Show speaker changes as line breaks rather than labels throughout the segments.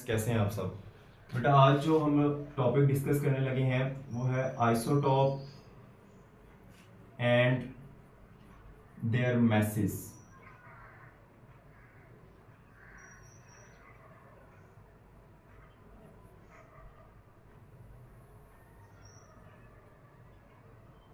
Students, कैसे हैं आप सब। बेटा आज जो हम टॉपिक डिस्कस करने लगे हैं वो है isotope and their message.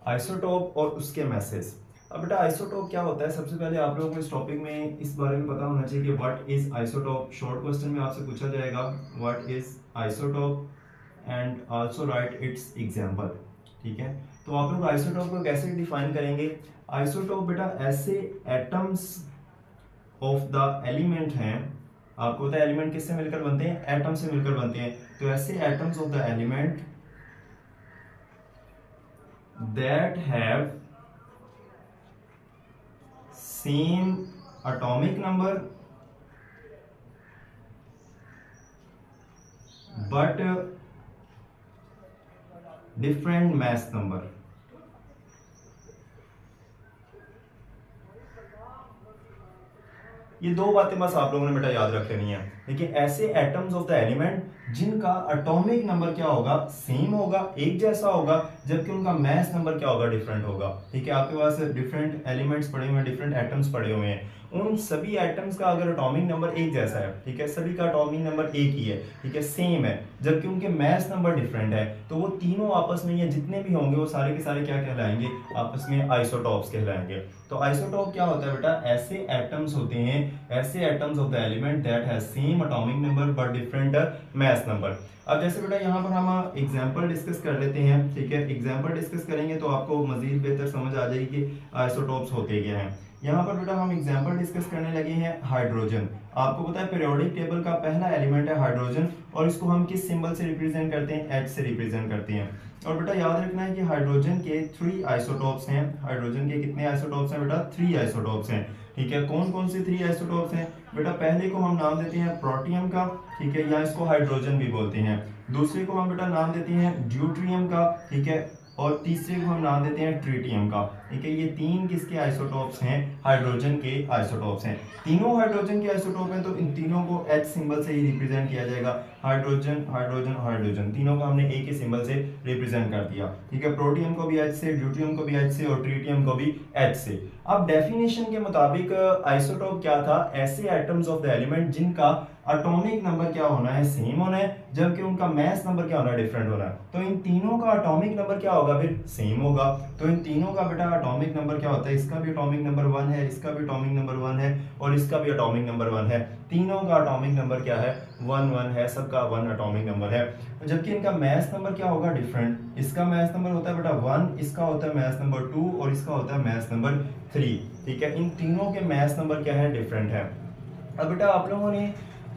Isotope और उसके मैसेज। अब बेटा आइसोटॉप क्या होता है, सबसे पहले आप लोगों को इस टॉपिक में इस बारे में पता होना चाहिए कि what is isotope. Short question में आपसे पूछा जाएगा what is isotope and also right it's example. ठीक है, तो आप लोग आइसोटॉप को कैसे डिफाइन करेंगे। आइसोटॉप बेटा ऐसे एटम्स ऑफ द एलिमेंट हैं, आपको पता है एलिमेंट किससे मिलकर बनते हैं, एटम से मिलकर बनते हैं। तो ऐसे atoms of the element that have same atomic number but different mass number। ये दो बातें बस आप लोगों ने बेटा याद रख लेनी है। देखिए ऐसे एटम्स ऑफ द एलिमेंट जिनका एटॉमिक नंबर क्या होगा, सेम होगा, एक जैसा होगा, जबकि उनका मैस नंबर क्या होगा, डिफरेंट होगा। ठीक है, आपके पास डिफरेंट एलिमेंट्स पड़े हुए हैं, डिफरेंट एटम्स पड़े हुए हैं, उन सभी एटम्स का अगर एटॉमिक नंबर एक जैसा है, ठीक है, सभी का एटॉमिक नंबर एक ही है, ठीक है, सेम है, जबकि उनके मैस नंबर डिफरेंट है, तो वो तीनों आपस में, ये जितने भी होंगे वो सारे के सारे क्या कहलाएंगे, आपस में आइसोटॉप्स कहलाएंगे। तो आइसोटॉप क्या होता है बेटा, ऐसे एटम्स होते हैं, ऐसे atoms of the element that have same atomic number but different mass number. अब जैसे बेटा यहाँ पर हम एग्जांपल डिस्कस कर लेते हैं। ठीक है, एग्जांपल डिस्कस करेंगे तो आपको मजीद बेहतर समझ आ जाएगी कि आइसोटॉप्स होते क्या हैं। यहाँ पर बेटा हम एग्जांपल डिस्कस करने लगे हैं हाइड्रोजन। आपको पता है पीरियोडिक टेबल का पहला एलिमेंट है हाइड्रोजन, और इसको हम किस सिंबल से रिप्रेजेंट करते हैं, एच से रिप्रेजेंट करते हैं। और बेटा याद रखना है कि हाइड्रोजन के 3 आइसोटॉप्स हैं। हाइड्रोजन के कितने आइसोटॉप्स हैं बेटा, 3 आइसोटॉप्स हैं। ठीक है, कौन कौन से 3 आइसोटॉप्स हैं बेटा, पहले को हम नाम देते हैं प्रोटियम का, ठीक है, या इसको हाइड्रोजन भी बोलते हैं। दूसरे को हम बेटा नाम देते हैं ड्यूट्रियम का, ठीक है, और तीसरे को हम नाम देते हैं ट्रिटियम का। ठीक है, ये 3 किसके आइसोटॉप्स हैं, हाइड्रोजन के आइसोटॉप्स हैं। तीनों हाइड्रोजन के आइसोटॉप हैं, तो इन तीनों को H सिंबल से ही रिप्रेजेंट किया जाएगा। हाइड्रोजन हाइड्रोजन हाइड्रोजन तीनों को हमने एक ही सिंबल से रिप्रेजेंट कर दिया। ठीक है, प्रोटियम को भी H से, ड्यूट्रियम को भी H से, और ट्रिटियम को भी H से। अब डेफिनेशन के मुताबिक आइसोटॉप क्या था, ऐसे एटम्स ऑफ द एलिमेंट जिनका एटॉमिक नंबर क्या होना है, सेम होना है, जबकि उनका मैस नंबर क्या होना है, डिफरेंट होना है। तो इन तीनों का एटॉमिक नंबर क्या होगा, फिर सेम होगा। तो इन तीनों का बेटा एटॉमिक नंबर क्या होता है, इसका भी एटॉमिक नंबर 1 है, इसका भी एटॉमिक नंबर 1 है, और इसका भी एटॉमिक नंबर 1 है। तीनों का एटॉमिक नंबर क्या है, 1 1 है, सबका 1 एटॉमिक नंबर है। जबकि इनका मैस नंबर क्या होगा, डिफरेंट। इसका मैस नंबर होता है बेटा 1, इसका होता है मैस नंबर 2, और इसका होता है मैस नंबर 3। ठीक है, इन तीनों के मैस नंबर क्या है, डिफरेंट है। अब बेटा आप लोगों ने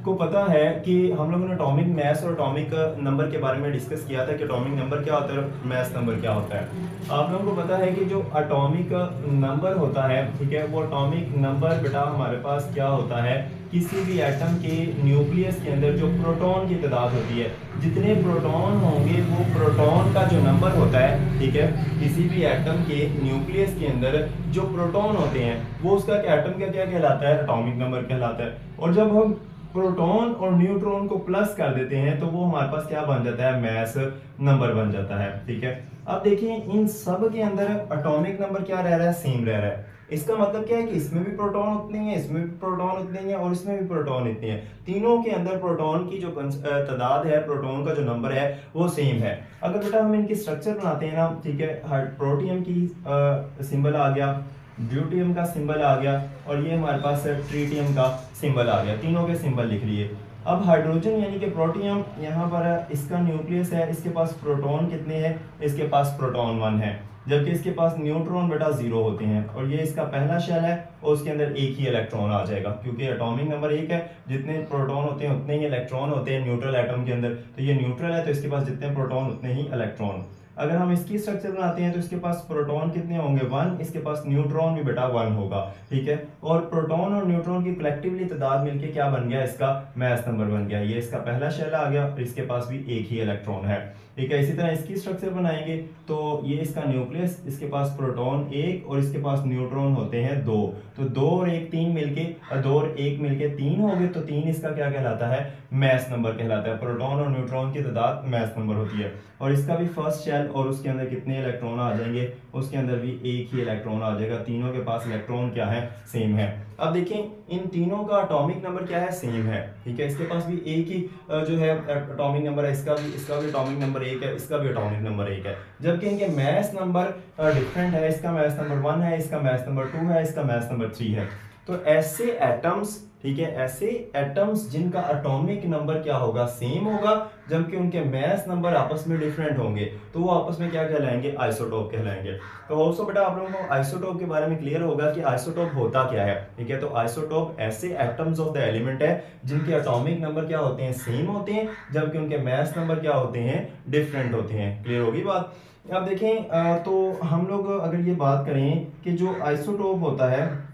को पता है कि हम लोगों ने एटॉमिक मैस और एटॉमिक नंबर के बारे में डिस्कस किया था कि एटॉमिक नंबर क्या होता है, मैस नंबर क्या होता है। आप लोगों को पता है कि जो एटॉमिक नंबर होता है, ठीक है, वो एटॉमिक नंबर बेटा हमारे पास क्या होता है, किसी भी एटम के न्यूक्लियस के अंदर जो प्रोटॉन की तादाद होती है, जितने प्रोटॉन होंगे वो प्रोटॉन का जो नंबर होता है, ठीक है, किसी भी एटम के न्यूक्लियस के अंदर जो प्रोटॉन होते हैं वो उसका एटम का क्या कहलाता है, एटॉमिक नंबर कहलाता है। और जब हम प्रोटॉन और न्यूट्रॉन को प्लस कर देते हैं तो वो हमारे पास क्या बन जाता है, मैस नंबर बन जाता है। ठीक है, अब देखिए इन सब के अंदर एटॉमिक नंबर क्या रह रहा है, सेम रह रहा है। इसका मतलब क्या है कि इसमें भी प्रोटॉन उतने ही है, इसमें भी प्रोटॉन उतने ही है, और इसमें भी प्रोटॉन इतने हैं। तीनों के अंदर प्रोटॉन की जो तादाद है, प्रोटॉन का जो नंबर है वो सेम है। अगर बेटा हम इनकी स्ट्रक्चर बनाते हैं ना, ठीक है, प्रोटियम की सिंबल आ गया, ड्यूटियम का सिंबल आ गया, और ये हमारे पास ट्रिटियम का सिंबल आ गया, तीनों के सिंबल लिख लिए। अब हाइड्रोजन यानी कि प्रोटियम, यहाँ पर इसका न्यूक्लियस है, इसके पास प्रोटॉन कितने हैं, इसके पास प्रोटॉन 1 है, जबकि इसके पास न्यूट्रॉन बेटा 0 होते हैं, और ये इसका पहला शेल है, और उसके अंदर एक ही इलेक्ट्रॉन आ जाएगा, क्योंकि एटॉमिक नंबर 1 है, जितने प्रोटॉन होते हैं उतने ही इलेक्ट्रॉन होते हैं न्यूट्रल एटम के अंदर। तो ये न्यूट्रल है, तो इसके पास जितने प्रोटॉन उतने ही इलेक्ट्रॉन। अगर हम इसकी स्ट्रक्चर बनाते हैं तो इसके पास प्रोटॉन कितने होंगे, 1, इसके पास न्यूट्रॉन भी बेटा 1 होगा। ठीक है, और प्रोटॉन और न्यूट्रॉन की कलेक्टिवली तादाद मिलके क्या बन गया, इसका मास नंबर बन गया। ये इसका पहला शेल आ गया और इसके पास भी एक ही इलेक्ट्रॉन है, ठीक है। इसी तरह इसकी स्ट्रक्चर बनाएंगे तो ये इसका न्यूक्लियस, इसके पास प्रोटॉन एक और इसके पास न्यूट्रॉन होते हैं दो, तो दो और एक तीन मिलके, दो और एक मिलके तीन हो गए, तो तीन इसका क्या कहलाता है, मास नंबर कहलाता है। प्रोटॉन और न्यूट्रॉन की तादाद मास नंबर होती है। और इसका भी फर्स्ट शेल और उसके अंदर कितने इलेक्ट्रॉन आ जाएंगे, उसके अंदर भी एक ही इलेक्ट्रॉन आ जाएगा। तीनों के पास इलेक्ट्रॉन क्या है, सेम है। अब देखें इन तीनों का एटॉमिक नंबर क्या है, सेम है, ठीक है। इसके पास भी एक ही जो है एटॉमिक नंबर है, इसका भी एटॉमिक नंबर एक है, इसका भी एटॉमिक नंबर एक है। जबकि इनके मास नंबर डिफरेंट है, इसका मास नंबर 1 है, इसका मास नंबर 2 है, इसका मास नंबर 3 है। तो ऐसे एटम्स, ठीक है, ऐसे एटम्स जिनका एटॉमिक नंबर क्या होगा, सेम होगा, जबकि उनके मास नंबर आपस में डिफरेंट होंगे, तो वो आपस में क्या कहलाएंगे, आइसोटोप कहलाएंगे। तो ऑल्सो बेटा आप लोगों को आइसोटोप के बारे में क्लियर होगा कि आइसोटोप होता क्या है, ठीक है। तो आइसोटोप ऐसे एटम्स ऑफ द एलिमेंट है जिनके एटॉमिक नंबर क्या होते हैं, सेम होते हैं, जबकि उनके मास नंबर क्या होते हैं, डिफरेंट होते हैं। क्लियर होगी बात। अब देखें तो हम लोग अगर ये बात करें कि जो आइसोटोप होता है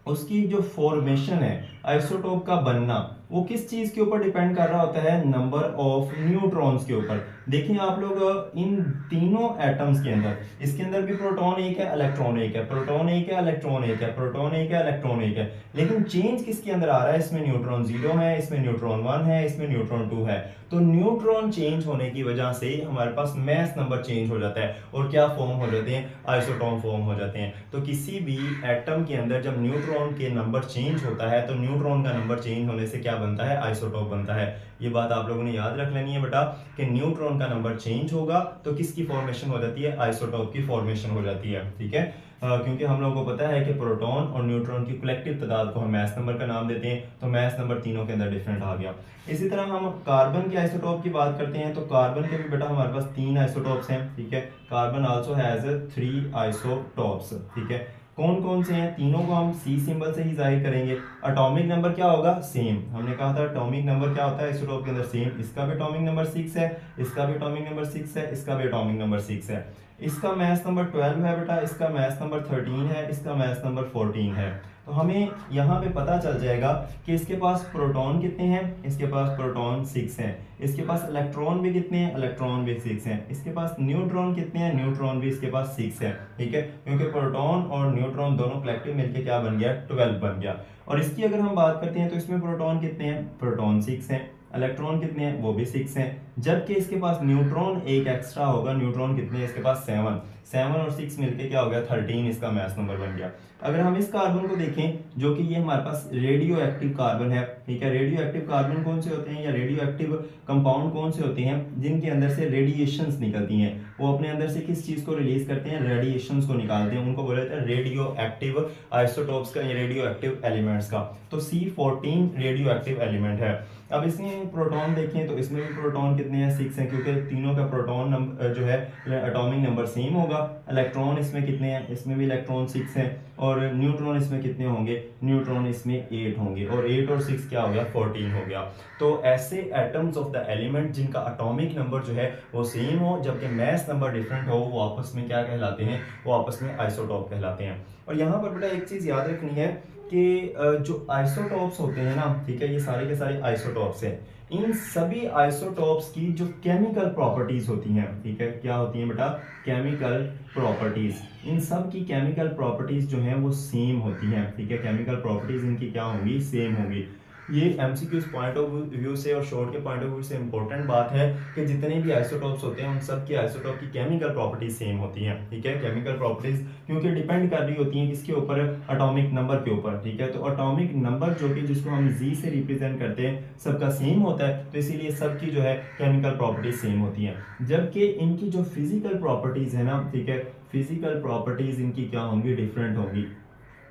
उसकी जो फॉर्मेशन है, आइसोटोप का बनना, वो किस चीज के ऊपर डिपेंड कर रहा होता है, नंबर ऑफ न्यूट्रॉन्स के ऊपर। देखिए आप लोग इन तीनों एटम्स के अंदर, इसके अंदर भी प्रोटॉन एक है, इलेक्ट्रॉन एक है, प्रोटॉन एक है, इलेक्ट्रॉन एक है, प्रोटॉन एक है, इलेक्ट्रॉन एक है, लेकिन चेंज किसके अंदर आ रहा है, इसमें न्यूट्रॉन 0 है, इसमें न्यूट्रॉन 1 है, इसमें न्यूट्रॉन 2 है। तो न्यूट्रॉन चेंज होने की वजह से हमारे पास मास नंबर चेंज हो जाता है और क्या फॉर्म हो जाते हैं, आइसोटोप फॉर्म हो जाते हैं। तो किसी भी एटम के अंदर जब न्यूट्रॉन के नंबर चेंज होता है तो न्यूट्रॉन का नंबर चेंज होने से क्या बनता है, आइसोटोप बनता है। ये बात आप लोगों ने याद रख लेनी है बेटा कि न्यूट्रॉन का नंबर चेंज होगा तो किसकी फॉर्मेशन हो जाती है, आइसोटोप की फॉर्मेशन हो जाती है, ठीक है। क्योंकि हम लोगों को पता है कि प्रोटॉन और न्यूट्रॉन की कलेक्टिव तादाद को हम मास नंबर का नाम देते हैं, तो मास नंबर तीनों के अंदर डिफरेंट आ गया। इसी तरह हम कार्बन के आइसोटोप की बात करते हैं तो कार्बन के भी बेटा हमारे पास 3 आइसोटोप्स हैं, ठीक है। कार्बन आल्सो हैज 3 आइसोटोप्स, ठीक है। कौन कौन से हैं, तीनों को हम सी सिंबल से ही जाहिर करेंगे। एटॉमिक नंबर क्या होगा, सेम। हमने कहा था एटॉमिक नंबर क्या होता है आइसोटोप के अंदर, सेम। इसका भी एटॉमिक नंबर 6 है, इसका भी एटॉमिक नंबर 6 है, इसका भी एटॉमिक नंबर 6 है। इसका मास नंबर 12 है बेटा, इसका मास नंबर 13 है, इसका मास नंबर 14 है। तो हमें यहाँ पे पता चल जाएगा कि इसके पास प्रोटॉन कितने हैं, इसके पास प्रोटॉन 6 हैं, इसके पास इलेक्ट्रॉन भी कितने हैं, इलेक्ट्रॉन भी 6 हैं, इसके पास न्यूट्रॉन कितने हैं, न्यूट्रॉन भी इसके पास 6 है, ठीक है। क्योंकि प्रोटॉन और न्यूट्रॉन दोनों कलेक्टिव मिलकर क्या बन गया, 12 बन गया। और इसकी अगर हम बात करते हैं तो इसमें प्रोटॉन कितने हैं, प्रोटॉन 6 हैं, इलेक्ट्रॉन कितने हैं, वो भी 6 हैं, जबकि इसके पास न्यूट्रॉन एक एक्स्ट्रा होगा। न्यूट्रॉन कितने हैं, इसके पास 7 और 6 मिलके क्या हो गया, 13 इसका मास नंबर बन गया। अगर हम इस कार्बन को देखें जो कि ये हमारे पास रेडियो एक्टिव कार्बन है, ठीक है। रेडियो एक्टिव कार्बन कौन से होते हैं या रेडियो एक्टिव कंपाउंड कौन से होते हैं, जिनके अंदर से रेडिएशंस निकलती हैं, वो अपने अंदर से किस चीज को रिलीज करते हैं, रेडिएशंस को निकालते हैं, उनको बोले जाते हैं रेडियो एक्टिव आइसोटोप्स का या रेडियो एक्टिव एलिमेंट्स का। तो C14 रेडियो एक्टिव एलिमेंट है। अब इसमें प्रोटॉन देखें तो इसमें भी प्रोटॉन कितने हैं, 6 हैं, क्योंकि तीनों का प्रोटॉन नंबर जो है एटॉमिक नंबर सेम होगा। इलेक्ट्रॉन इसमें कितने हैं, इसमें भी इलेक्ट्रॉन 6 हैं, और न्यूट्रॉन इसमें कितने होंगे, न्यूट्रॉन इसमें 8 होंगे, और 8 और 6 क्या हो गया, 14 हो गया। तो ऐसे एटम्स ऑफ द एलिमेंट जिनका एटॉमिक नंबर जो है वो सेम हो जबकि मास नंबर डिफरेंट हो, वो आपस में क्या कहलाते हैं, वो आपस में आइसोटोप कहलाते हैं। और यहाँ पर बेटा एक चीज याद रखनी है कि जो आइसोटोप्स होते हैं ना, ठीक है, ये सारे के सारे आइसोटोप्स हैं। इन सभी आइसोटोप्स की जो केमिकल प्रॉपर्टीज होती हैं, ठीक है, क्या होती हैं बेटा, केमिकल प्रॉपर्टीज। इन सब की केमिकल प्रॉपर्टीज जो हैं वो सेम होती हैं, ठीक है। केमिकल प्रॉपर्टीज इनकी क्या होंगी, सेम होंगी। ये एमसीक्यूज पॉइंट ऑफ व्यू से और शॉर्ट के पॉइंट ऑफ व्यू से इंपॉर्टेंट बात है कि जितने भी आइसोटोप्स होते हैं उन सब की आइसोटोप की केमिकल प्रॉपर्टीज सेम होती हैं, ठीक है। केमिकल प्रॉपर्टीज क्योंकि डिपेंड कर रही होती हैं किसके ऊपर, एटॉमिक नंबर के ऊपर, ठीक है। तो एटॉमिक नंबर जो कि जिसको हम जी से रिप्रेजेंट करते हैं सबका सेम होता है, तो इसीलिए सबकी जो है केमिकल प्रॉपर्टीज सेम होती हैं। जबकि इनकी जो फिजिकल प्रॉपर्टीज है ना, ठीक है, फिजिकल प्रॉपर्टीज इनकी क्या होंगी, डिफरेंट होंगी।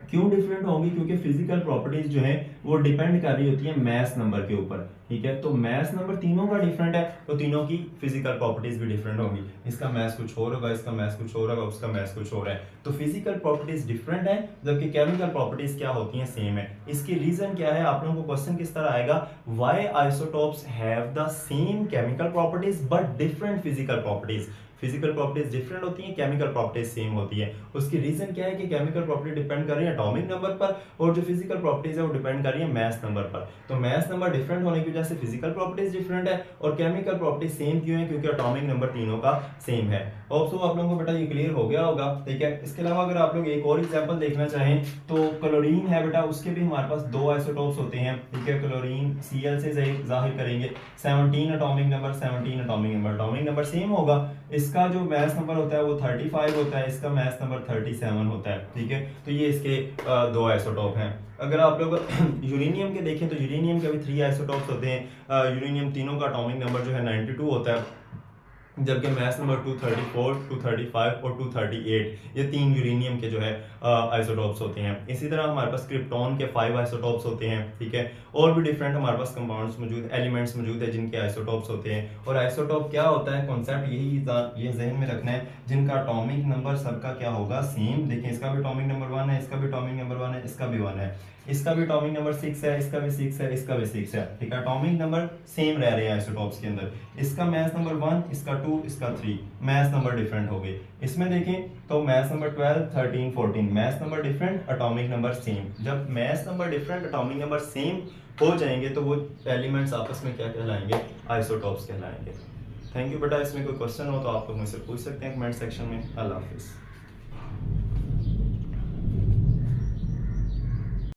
क्यों डिफरेंट होंगी, क्योंकि फिजिकल प्रॉपर्टीज जो है वो डिपेंड कर रही होती है मास नंबर के ऊपर। ठीक है। तो मास नंबर तीनों का डिफरेंट है, तो तीनों की फिजिकल प्रॉपर्टीज भी डिफरेंट होंगी। इसका मास कुछ और होगा, इसका मास कुछ और होगा, उसका मास कुछ और है। तो फिजिकल प्रॉपर्टीज डिफरेंट है, जबकि केमिकल प्रॉपर्टीज क्या होती हैं, सेम है। इसकी रीजन क्या है, आप लोगों को क्वेश्चन किस तरह आएगा, why isotopes have the same chemical properties but different physical properties. Physical properties different होती हैं, केमिकल प्रॉपर्टीज सेम होती है। उसकी रीजन क्या है कि केमिकल प्रॉपर्टी डिपेंड कर रही है एटॉमिक नंबर पर, और जो फिजिकल प्रॉपर्टीज है वो डिपेंड कर रही है मास नंबर पर। तो मास नंबर डिफरेंट होने की वजह से फिजिकल प्रॉपर्टीज डिफरेंट है, और केमिकल प्रॉपर्टीज सेम क्यों है, क्योंकि एटॉमिक नंबर तीनों का सेम है। और सो आप लोगों को बेटा ये क्लियर हो गया होगा, ठीक है। इसके अलावा अगर आप लोग एक और एग्जांपल देखना चाहें तो क्लोरीन है बेटा, उसके भी हमारे पास दो आइसोटोप्स होते हैं, ठीक है। क्लोरीन Cl से जाहिर करेंगे, 17 atomic number, 17 atomic number same होगा। इसका जो मास नंबर होता है वो 35 होता है, इसका मास नंबर 37 होता है, ठीक है। तो ये इसके दो आइसोटोप हैं। अगर आप लोग यूरेनियम के देखें तो यूरेनियम के भी 3 आइसोटोप्स होते हैं। यूरेनियम तीनों का एटॉमिक नंबर जो है 92 होता है, जबकि मास नंबर 234, 235 और 238 ये 3 यूरेनियम के जो है आइसोटोप्स होते हैं। इसी तरह हमारे पास क्रिप्टॉन के 5 आइसोटोप्स होते हैं, ठीक है। और भी डिफरेंट हमारे पास कंपाउंड्स मौजूद, एलिमेंट्स मौजूद है जिनके आइसोटोप्स होते हैं। और आइसोटोप क्या होता है, कॉन्सेप्ट यही ये जहन में रखना है, जिनका एटॉमिक नंबर सबका क्या होगा, सेम। देखिए इसका भी एटॉमिक नंबर 1 है, इसका भी एटॉमिक नंबर 1 है, इसका भी 1 है, इसका भी एटॉमिक नंबर 6 है, इसका भी 6 है, इसका भी 6 है, ठीक है। एटॉमिक नंबर सेम रह रहे हैं आइसोटोप्स के अंदर। इसका मास नंबर 1, इसका 2, इसका 3, मास नंबर डिफरेंट हो गए। इसमें देखें तो mass number 12, 13, 14, mass number different, atomic number same. जब mass number different, atomic number same हो जाएंगे तो वो एलिमेंट्स आपस में क्या कहलाएंगे, आइसोटोप्स कहलाएंगे। थैंक यू बेटा। इसमें कोई क्वेश्चन हो तो आप लोग मुझसे पूछ सकते हैं कमेंट सेक्शन में। अल्लाह हाफिज़।